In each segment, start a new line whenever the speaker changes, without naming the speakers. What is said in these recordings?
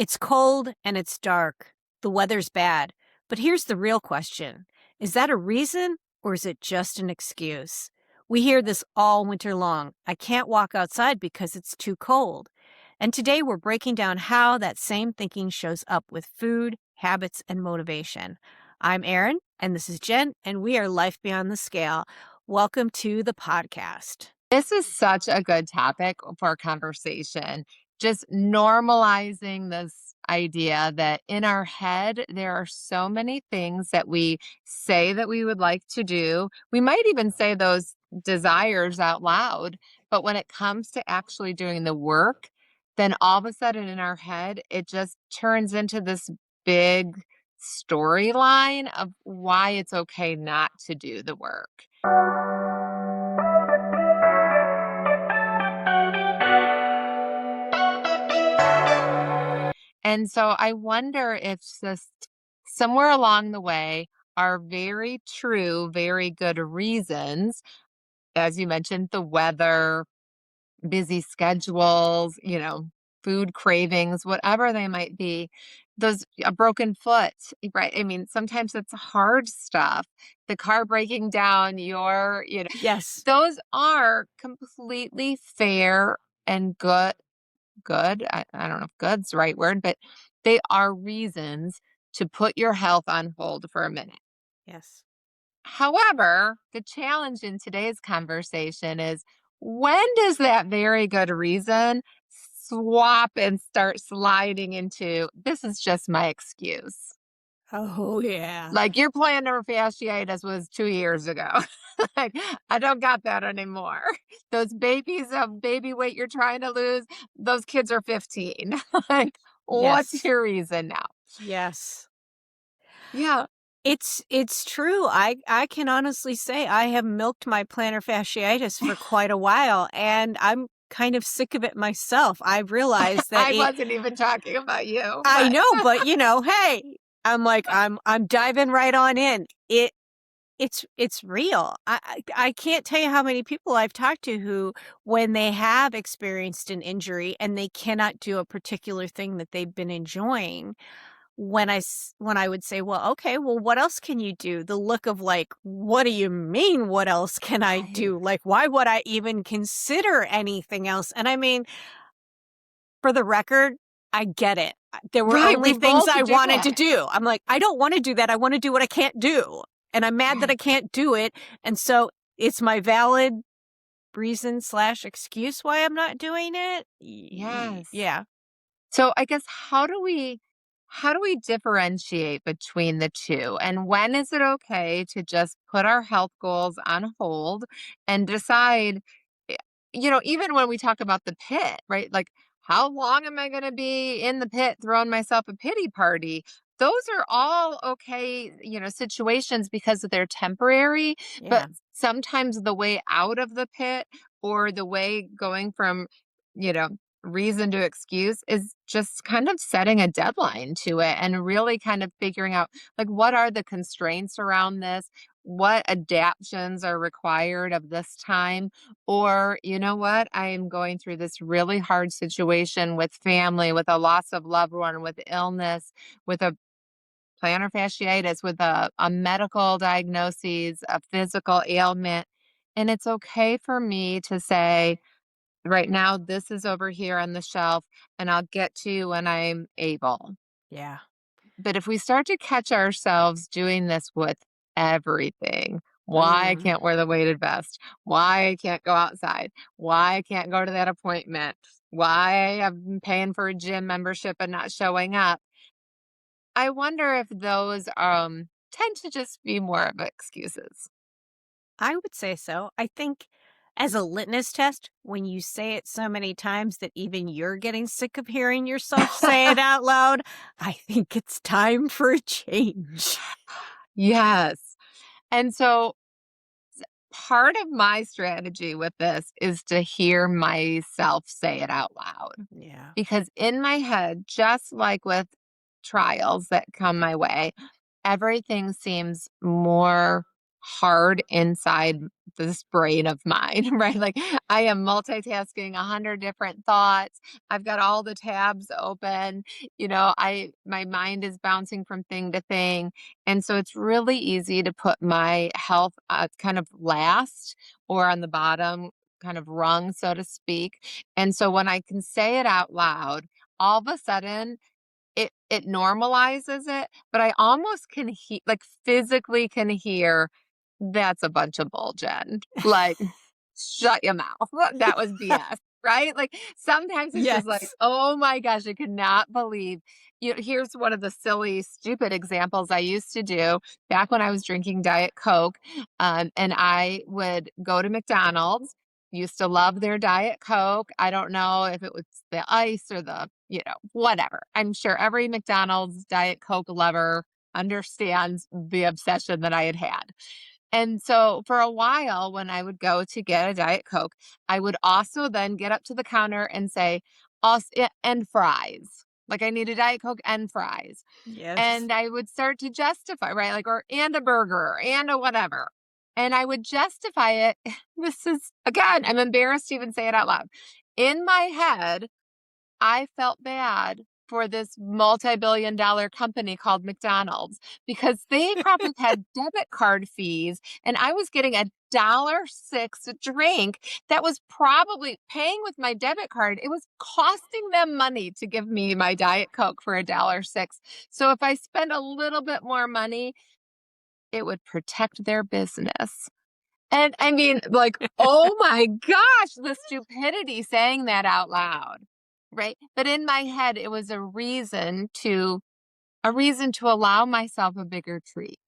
It's cold and it's dark. The weather's bad. But here's the real question. Is that a reason or is it just an excuse? We hear this all winter long. I can't walk outside because it's too cold. And today we're breaking down how that same thinking shows up with food, habits, and motivation. I'm Erin, and this is Jen, and we are Life Beyond the Scale. Welcome to the podcast.
This is such a good topic for conversation. Just normalizing this idea that in our head, there are so many things that we say that we would like to do. We might even say those desires out loud, but when it comes to actually doing the work, then all of a sudden in our head, it just turns into this big storyline of why it's okay not to do the work. And so I wonder if just somewhere along the way are very true, very good reasons, as you mentioned, the weather, busy schedules, food cravings, whatever they might be, those a broken foot, right? I mean, sometimes it's hard stuff, the car breaking down,
Yes.
those are completely fair and good. I don't know if good's the right word, but they are reasons to put your health on hold for a minute.
Yes.
However, the challenge in today's conversation is when does that very good reason swap and start sliding into this is just my excuse?
Oh, yeah.
Like your plantar fasciitis was 2 years ago. Like, I don't got that anymore. Those babies of baby weight you're trying to lose, those kids are 15. Like, what's
Yes.
your reason now?
Yes.
Yeah.
It's true. I can honestly say I have milked my plantar fasciitis for quite a while, and I'm kind of sick of it myself. I realized that
I wasn't even talking about you,
I
but
know, but hey, I'm diving right on in. It's real. I can't tell you how many people I've talked to who, when they have experienced an injury and they cannot do a particular thing that they've been enjoying, when I would say, "Well, okay, well, what else can you do?" The look of like, "What do you mean, what else can I
right.
do? Like, why would I even consider anything else?" And I mean, for the record, I get it. There were
Right.
only
We
things
both
I
do
wanted to
it.
do. I'm like, I don't want to do that. I want to do what I can't do. And I'm mad that I
Right.
can't do it. And so it's my valid reason slash excuse why I'm not doing it.
Yes.
Yeah.
So I guess how do we differentiate between the two? And when is it okay to just put our health goals on hold and decide, eh, even when we talk about the pit, right? Like, how long am I going to be in the pit throwing myself a pity party? Those are all okay, situations because they're temporary, but
Yeah.
sometimes the way out of the pit or the way going from, you know, reason to excuse is just kind of setting a deadline to it and really kind of figuring out like what are the constraints around this, what adaptions are required of this time, or you know what, I am going through this really hard situation with family, with a loss of loved one, with illness, with a plantar fasciitis, with a medical diagnosis, a physical ailment, and it's okay for me to say right now, this is over here on the shelf, and I'll get to you when I'm able.
Yeah.
But if we start to catch ourselves doing this with everything, why I
Mm.
can't wear the weighted vest, why I can't go outside, why I can't go to that appointment, why I'm paying for a gym membership and not showing up, I wonder if those tend to just be more of excuses.
I would say so. I think as a litmus test, when you say it so many times that even you're getting sick of hearing yourself say it out loud, I think it's time for a change.
Yes. And so part of my strategy with this is to hear myself say it out loud.
Yeah.
Because in my head, just like with trials that come my way, everything seems more hard inside this brain of mine, right? Like I am multitasking 100 different thoughts. I've got all the tabs open. My mind is bouncing from thing to thing. And so it's really easy to put my health kind of last or on the bottom kind of rung, so to speak. And so when I can say it out loud, all of a sudden it normalizes it, but I almost can like physically can hear, "That's a bunch of bull, Jen." Like, "Shut your mouth. That was BS." Right? Like, sometimes it's just like,
Yes.
"Oh my gosh, I could not believe." Here's one of the silly, stupid examples I used to do back when I was drinking Diet Coke, and I would go to McDonald's, used to love their Diet Coke. I don't know if it was the ice or whatever. I'm sure every McDonald's Diet Coke lover understands the obsession that I had had. And so for a while, when I would go to get a Diet Coke, I would also then get up to the counter and say, also, and fries. Like I need a Diet Coke and fries.
Yes.
And I would start to justify, right? Like, or and a burger and a whatever. And I would justify it. This is, again, I'm embarrassed to even say it out loud. In my head, I felt bad for this multi-billion-dollar company called McDonald's because they probably had debit card fees, and I was getting $1.06 a drink that was probably paying with my debit card. It was costing them money to give me my Diet Coke for $1.06. So if I spend a little bit more money, it would protect their business. And I mean, like, oh my gosh, the stupidity saying that out loud, right? But in my head, it was a reason to allow myself a bigger treat.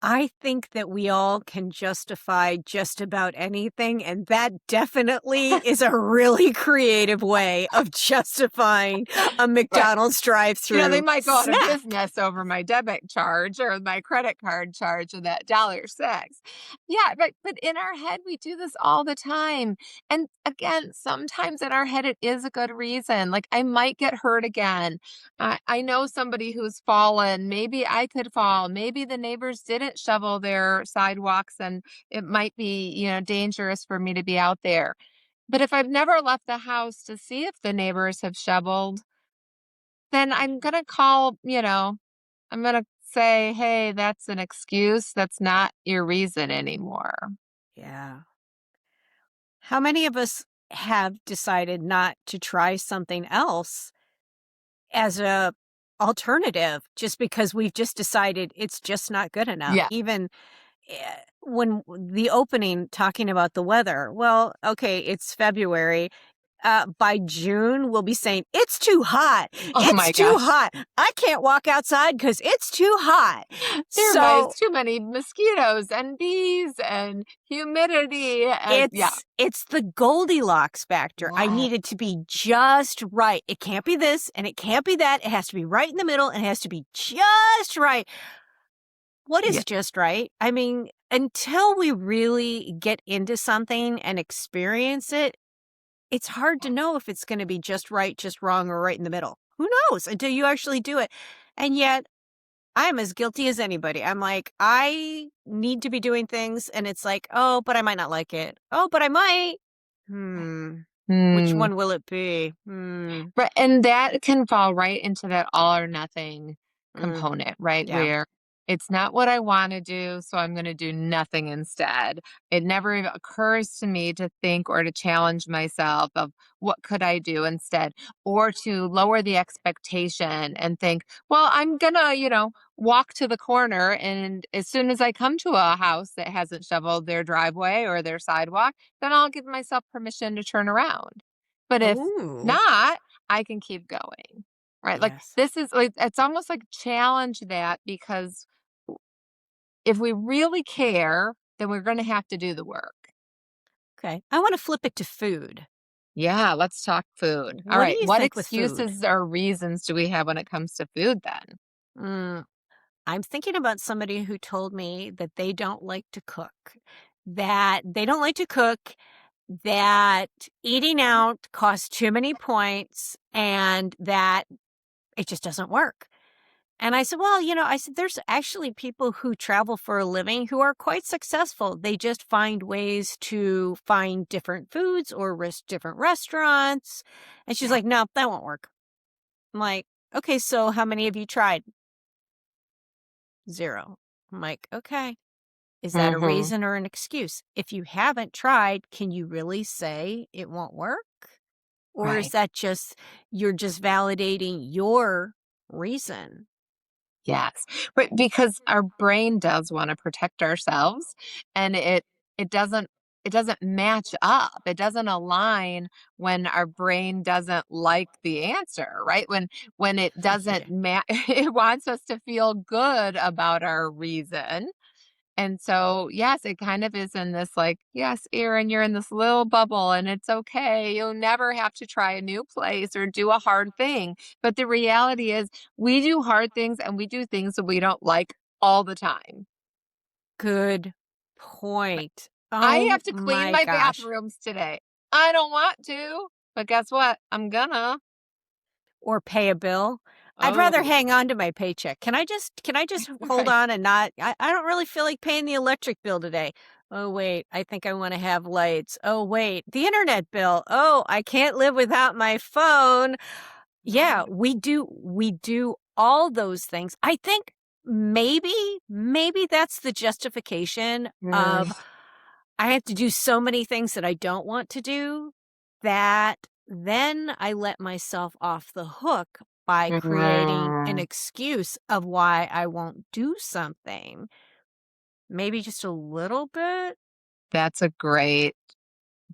I think that we all can justify just about anything, and that definitely is a really creative way of justifying a
Right.
McDonald's
They
drive-through
might go out of
snack.
business over my debit charge or my credit card charge of that $1.06. Yeah, but in our head, we do this all the time. And again, sometimes in our head, it is a good reason. Like, I might get hurt again. I know somebody who's fallen. Maybe I could fall. Maybe the neighbors didn't shovel their sidewalks and it might be, dangerous for me to be out there. But if I've never left the house to see if the neighbors have shoveled, then I'm gonna I'm gonna say, "Hey, that's an excuse. That's not your reason anymore."
Yeah. How many of us have decided not to try something else as a alternative just because we've just decided it's just not good enough?
Yeah.
Even when the opening talking about the weather, well, okay, it's February. By June, we'll be saying, "It's too hot.
Oh
It's
my
too
gosh.
hot. I can't walk outside because it's too hot."
There was
So
too many mosquitoes and bees and humidity and yeah.
it's the Goldilocks factor. I
Yeah.
need it to be just right. It can't be this and it can't be that. It has to be right in the middle and it has to be just right. What
Yeah.
is just right? I mean, until we really get into something and experience it, it's hard to know if it's gonna be just right, just wrong, or right in the middle. Who knows until you actually do it? And yet, I'm as guilty as anybody. I'm like, I need to be doing things, and it's like, "Oh, but I might not like it. Oh, but I might. Hmm. Which
Hmm.
one will it be? Hmm.
Right, and that can fall right into that all or nothing
Mm,
component, right?
yeah.
Where it's not what I wanna do, so I'm gonna do nothing instead. It never even occurs to me to think or to challenge myself of what could I do instead, or to lower the expectation and think, "Well, I'm gonna, walk to the corner, and as soon as I come to a house that hasn't shoveled their driveway or their sidewalk, then I'll give myself permission to turn around." But if
Ooh.
not, I can keep going, right? Like,
Yes.
this is like, it's almost like challenge that because if we really care, then we're going to have to do the work.
Okay. I wanna flip it to food.
Yeah, let's talk food. All
What do
right.
you
What
think with food?
excuses or reasons do we have when it comes to food then?
Mm. I'm thinking about somebody who told me that they don't like to cook, that they don't like to cook, that eating out costs too many points, and that it just doesn't work. And I said, "Well, I said, there's actually people who travel for a living who are quite successful. They just find ways to find different foods or risk different restaurants." And she's
Yeah.
like, "No, that won't work." I'm like, "Okay, so how many have you tried?" 0. I'm like, "Okay. Is that a
Mhm.
reason or an excuse? If you haven't tried, can you really say it won't work? Or is
Right.
that just you're just validating your reason?"
Yes. But because our brain does wanna protect ourselves, and it doesn't match up. It doesn't align when our brain doesn't like the answer, right? When it
Yeah.
doesn't it wants us to feel good about our reason. And so, yes, it kind of is in this like, yes, Aaron, you're in this little bubble and it's okay. You'll never have to try a new place or do a hard thing. But the reality is, we do hard things and we do things that we don't like all the time.
Good
Right.
point.
I
Oh
have to clean
my
my
gosh.
bathrooms today. I don't want to, but guess what? I'm gonna.
Or pay a bill. I'd rather
Oh,
hang on to my paycheck. Can I just hold
right.
on and not I don't really feel like paying the electric bill today. Oh wait, I think I wanna have lights. Oh wait, the internet bill. Oh, I can't live without my phone. Yeah,
Right.
we do all those things. I think maybe that's the justification
Mm,
of I have to do so many things that I don't want to do that then I let myself off the hook by creating an
mm.
excuse of why I won't do something. Maybe just a little bit?
That's a great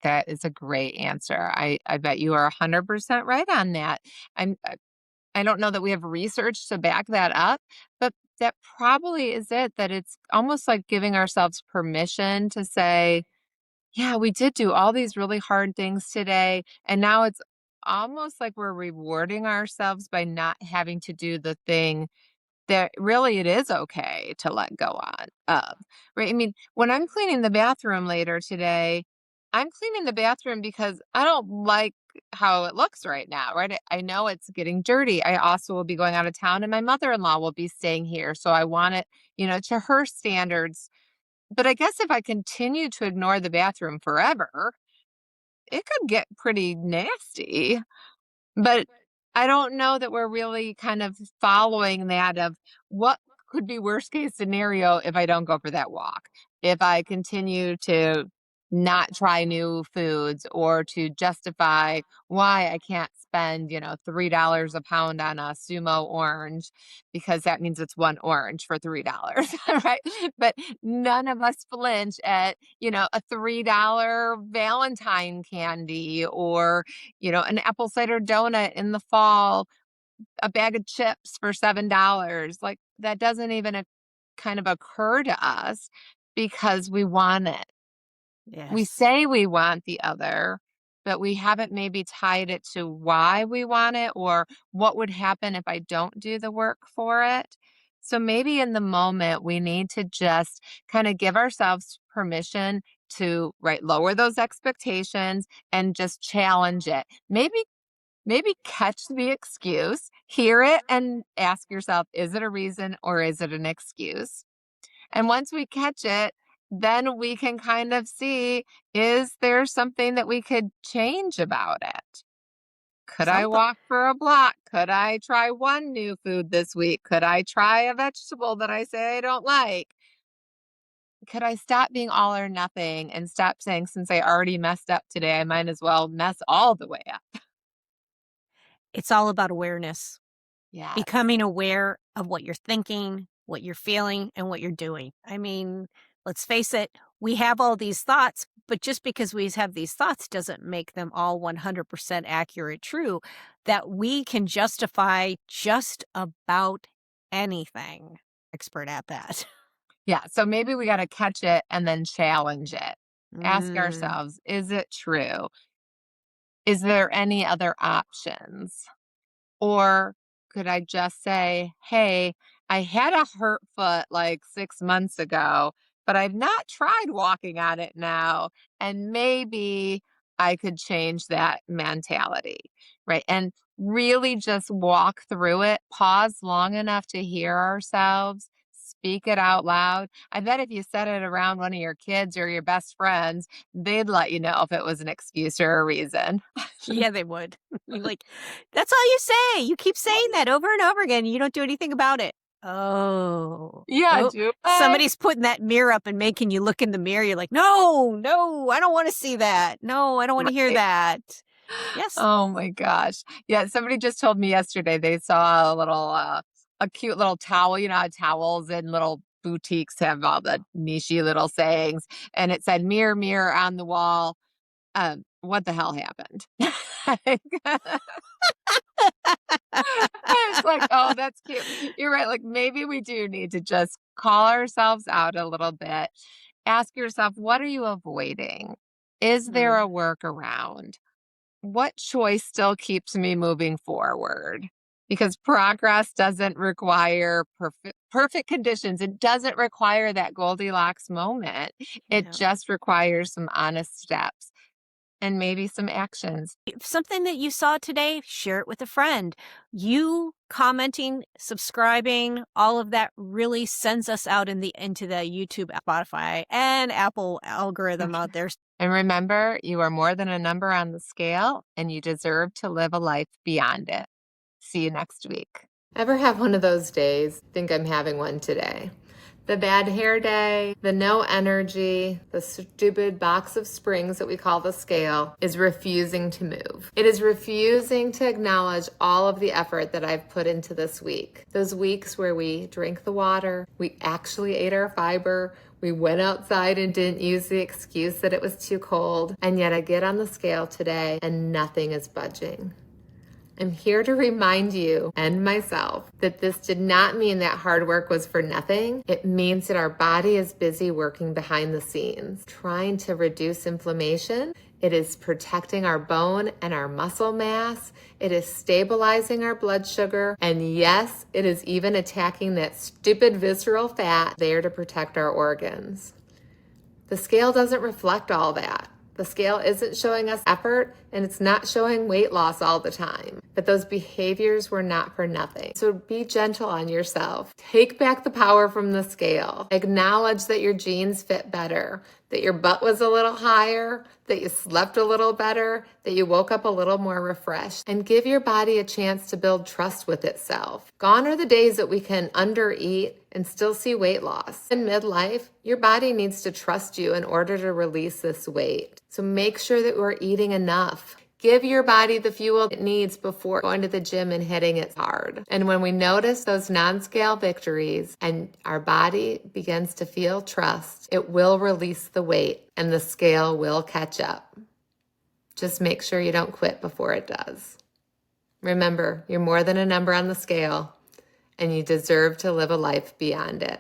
That is a great answer. I bet you are 100% right on that. I don't know that we have research to back that up, but that probably is it, that it's almost like giving ourselves permission to say, "Yeah, we did do all these really hard things today." And now it's almost like we're rewarding ourselves by not having to do the thing that really it is okay to let go on of, right? I mean, when I'm cleaning the bathroom later today, I'm cleaning the bathroom because I don't like how it looks right now, right? I know it's getting dirty. I also will be going out of town and my mother-in-law will be staying here. So I want it, to her standards. But I guess if I continue to ignore the bathroom forever, it could get pretty nasty. But I don't know that we're really kind of following that of what could be worst case scenario if I don't go for that walk. If I continue to not try new foods or to justify why I can't spend, $3 a pound on a sumo orange because that means it's one orange for $3, right? But none of us flinch at, a $3 Valentine candy or an apple cider donut in the fall, a bag of chips for $7. Like, that doesn't even kind of occur to us because we want it. We
Yes.
say we want the other, but we haven't maybe tied it to why we want it or what would happen if I don't do the work for it. So maybe in the moment, we need to just kind of give ourselves permission to, right, lower those expectations and just challenge it. Maybe catch the excuse, hear it, and ask yourself, is it a reason or is it an excuse? And once we catch it, then we can kind of see, is there something that we could change about it? Could I
Something
walk for a block? Could I try one new food this week? Could I try a vegetable that I say I don't like? Could I stop being all or nothing and stop saying, since I already messed up today, I might as well mess all the way up?
it's all about awareness.
Yes.
Becoming aware of what you're thinking, what you're feeling, and what you're doing. I mean, let's face it, we have all these thoughts, but just because we have these thoughts doesn't make them all 100% accurate true, that we can justify just about anything. Expert at that.
Yeah, so maybe we gotta catch it and then challenge it. Ask
Mm,
ourselves, is it true? Is there any other options? Or could I just say, hey, I had a hurt foot like 6 months ago, but I've not tried walking on it now. And maybe I could change that mentality. Right. And really just walk through it, pause long enough to hear ourselves, speak it out loud. I bet if you said it around one of your kids or your best friends, they'd let you know if it was an excuse or a reason.
Yeah, they would. You're like, "That's all you say. You keep saying that over and over again, and you don't do anything about it." Oh.
Yeah,
Oh,
do I?
somebody's putting that mirror up and making you look in the mirror. You're like, "No, no, I don't wanna see that. No, I don't wanna hear
Right.
that." Yes.
Oh my gosh. Yeah, somebody just told me yesterday they saw a cute little towel, you know how towels and little boutiques have all the nichey little sayings, and it said, "Mirror, mirror on the wall, what the hell happened?" I was like, "Oh, that's cute." You're right, like, maybe we do need to just call ourselves out a little bit. Ask yourself, "What are you avoiding? Is there a
Mm,
workaround? What choice still keeps me moving forward?" Because progress doesn't require perfect conditions. It doesn't require that Goldilocks moment. It
yeah.
just requires some honest steps and maybe some actions.
If something that you saw today, share it with a friend. You commenting, subscribing, all of that really sends us out into the YouTube, Spotify, and Apple algorithm out there.
And remember, you are more than a number on the scale, and you deserve to live a life beyond it. See you next week. Ever have one of those days? Think I'm having one today. The bad hair day, the no energy, the stupid box of springs that we call the scale is refusing to move. It is refusing to acknowledge all of the effort that I've put into this week. Those weeks where we drank the water, we actually ate our fiber, we went outside and didn't use the excuse that it was too cold, and yet I get on the scale today and nothing is budging. I'm here to remind you and myself that this did not mean that hard work was for nothing. It means that our body is busy working behind the scenes, trying to reduce inflammation. It is protecting our bone and our muscle mass. It is stabilizing our blood sugar. And yes, it is even attacking that stupid visceral fat there to protect our organs. The scale doesn't reflect all that. The scale isn't showing us effort and it's not showing weight loss all the time. But those behaviors were not for nothing. So be gentle on yourself. Take back the power from the scale. Acknowledge that your jeans fit better, that your butt was a little higher, that you slept a little better, that you woke up a little more refreshed, and give your body a chance to build trust with itself. Gone are the days that we can undereat and still see weight loss. In midlife, your body needs to trust you in order to release this weight. So make sure that we're eating enough. Give your body the fuel it needs before going to the gym and hitting it hard. And when we notice those non-scale victories and our body begins to feel trust, it will release the weight and the scale will catch up. Just make sure you don't quit before it does. Remember, you're more than a number on the scale and you deserve to live a life beyond it.